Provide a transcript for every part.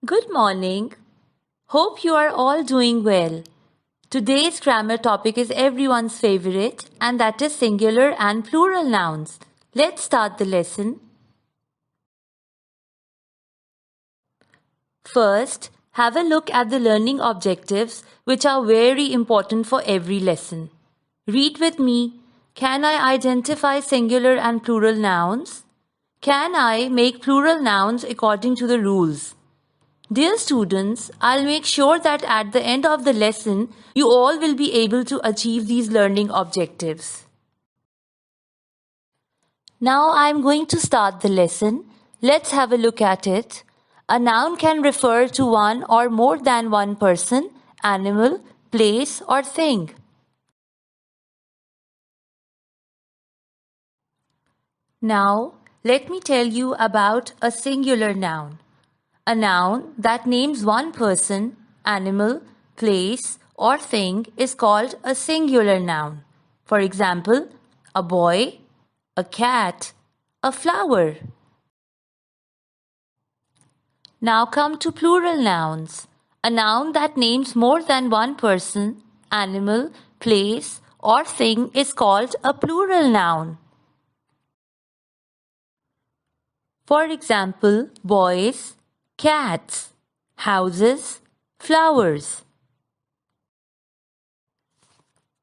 Good morning. Hope you are all doing well. Today's grammar topic is everyone's favorite, and that is singular and plural nouns. Let's start the lesson. First, have a look at the learning objectives, which are very important for every lesson. Read with me. Can I identify singular and plural nouns? Can I make plural nouns according to the rules? Dear students, I'll make sure that at the end of the lesson, you all will be able to achieve these learning objectives. Now I'm going to start the lesson. Let's have a look at it. A noun can refer to one or more than one person, animal, place, or thing. Now, let me tell you about a singular noun. A noun that names one person, animal, place, or thing is called a singular noun. For example, a boy, a cat, a flower. Now come to plural nouns. A noun that names more than one person, animal, place, or thing is called a plural noun. For example, boys, cats, houses, flowers.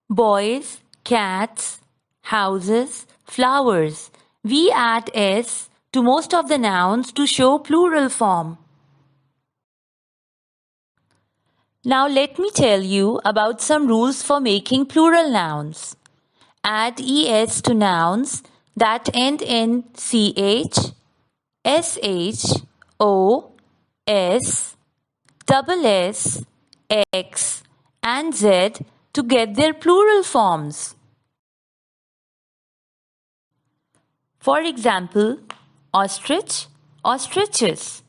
Boys, cats, houses, flowers. We add s to most of the nouns to show plural form. Now let me tell you about some rules for making plural nouns. Add es to nouns that end in ch, sh, o, s, double s, x, and z to get their plural forms. For example, ostrich, ostriches,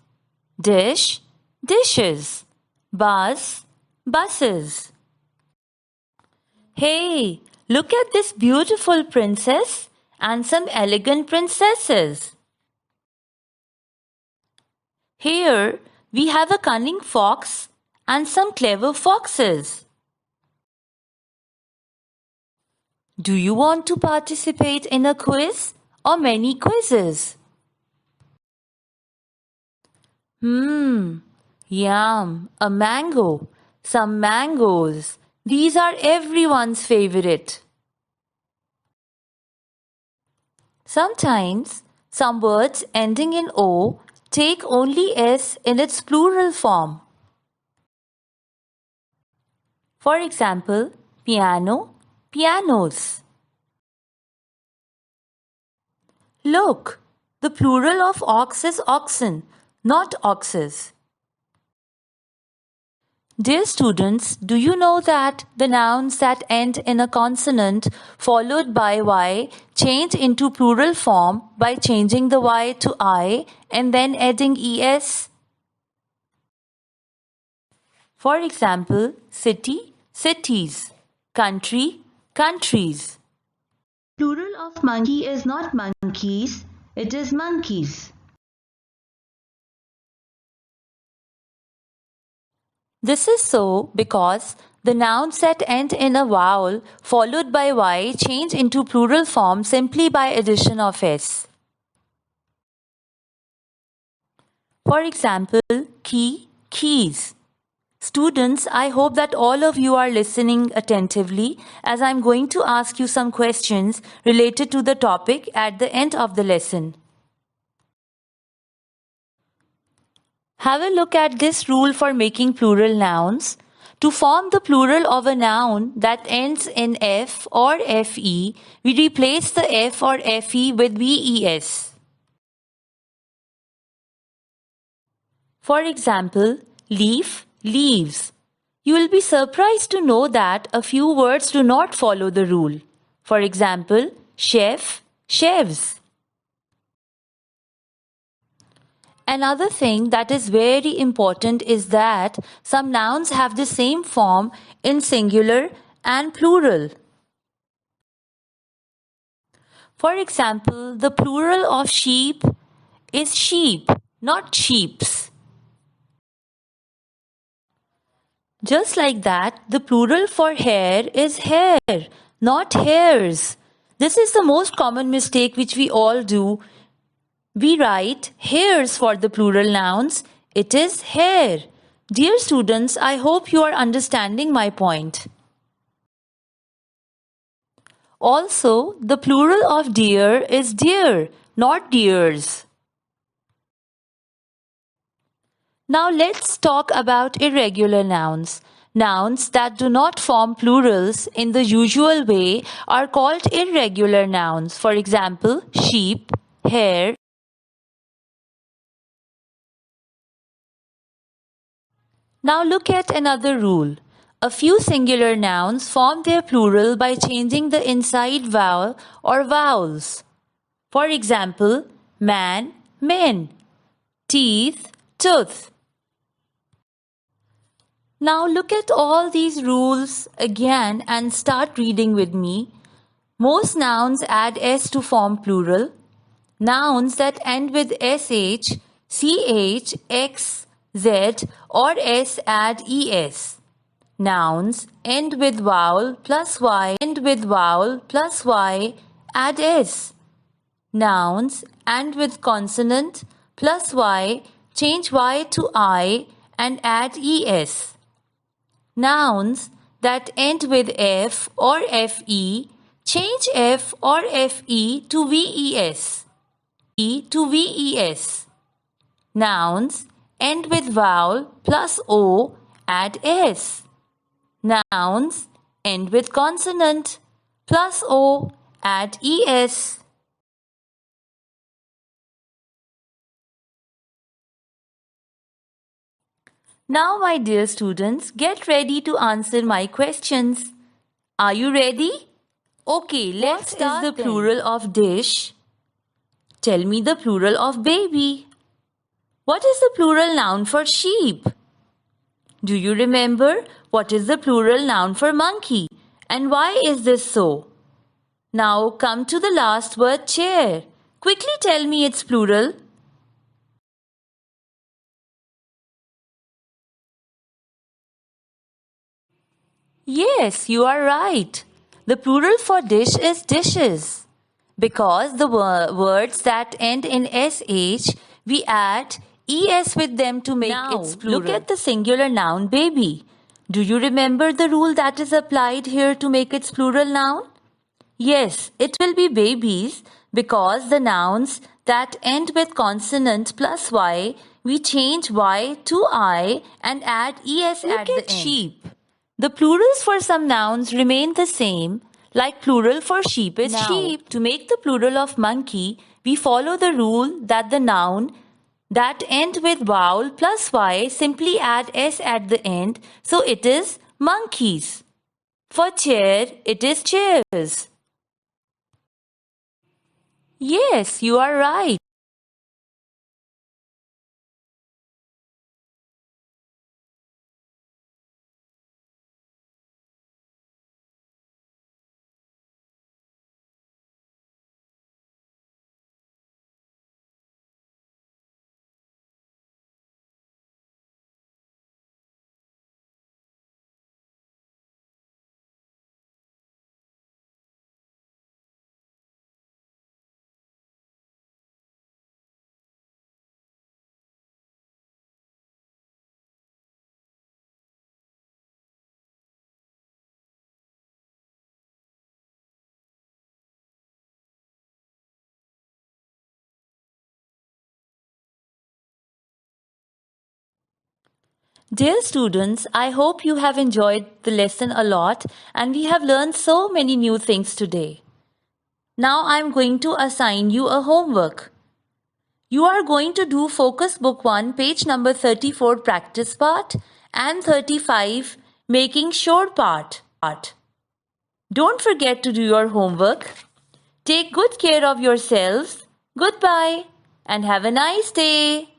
dish, dishes, bus, buses. Hey, look at this beautiful princess and some elegant princesses. Here we have a cunning fox and some clever foxes. Do you want to participate in a quiz or many quizzes? Yum, a mango, some mangoes. These are everyone's favorite. Sometimes, some words ending in O take only S in its plural form. For example, piano, pianos. Look, the plural of ox is oxen, not oxes. Dear students, do you know that the nouns that end in a consonant followed by y change into plural form by changing the y to I and then adding es? For example, city, cities, country, countries. Plural of monkey is not monkeys, it is monkeys. This is so because the nouns that end in a vowel followed by y change into plural form simply by addition of s. For example, key, keys. Students, I hope that all of you are listening attentively as I'm going to ask you some questions related to the topic at the end of the lesson. Have a look at this rule for making plural nouns. To form the plural of a noun that ends in f or fe, we replace the f or fe with ves. For example, leaf, leaves. You will be surprised to know that a few words do not follow the rule. For example, chef, chefs. Another thing that is very important is that some nouns have the same form in singular and plural. For example, the plural of sheep is sheep, not sheeps. Just like that, the plural for hair is hair, not hairs. This is the most common mistake which we all do. We write hairs for the plural nouns. It is hair. Dear students, I hope you are understanding my point. Also, the plural of deer is deer, not deers. Now let's talk about irregular nouns. Nouns that do not form plurals in the usual way are called irregular nouns. For example, sheep, hare. Now look at another rule. A few singular nouns form their plural by changing the inside vowel or vowels. For example, man, men, teeth, tooth. Now look at all these rules again and start reading with me. Most nouns add s to form plural. Nouns that end with sh, ch, x, z or s add es. Nouns end with vowel plus y add s. Nouns end with consonant plus y change y to I and add es. Nouns that end with f or fe change f or fe to ves. Nouns end with vowel plus o add s. Nouns end with consonant plus o add es. Now, my dear students, get ready to answer my questions. Are you ready? Okay, let's start. What is the plural of dish? Tell me the plural of baby. What is the plural noun for sheep? Do you remember what is the plural noun for monkey? And why is this so? Now come to the last word, chair. Quickly tell me its plural. Yes, you are right. The plural for dish is dishes. Because the words that end in sh, we add es with them to make its plural. Look at the singular noun baby. Do you remember the rule that is applied here to make its plural noun? Yes, it will be babies because the nouns that end with consonant plus y, we change y to I and add es at the end. Sheep. The plurals for some nouns remain the same, like plural for sheep is sheep. To make the plural of monkey, we follow the rule that the noun that end with vowel plus y simply add s at the end, so it is monkeys. For chair, it is chairs. Yes, you are right. Dear students, I hope you have enjoyed the lesson a lot and we have learned so many new things today. Now I am going to assign you a homework. You are going to do Focus Book 1, page number 34 practice part and 35 making sure part. Don't forget to do your homework. Take good care of yourselves. Goodbye and have a nice day.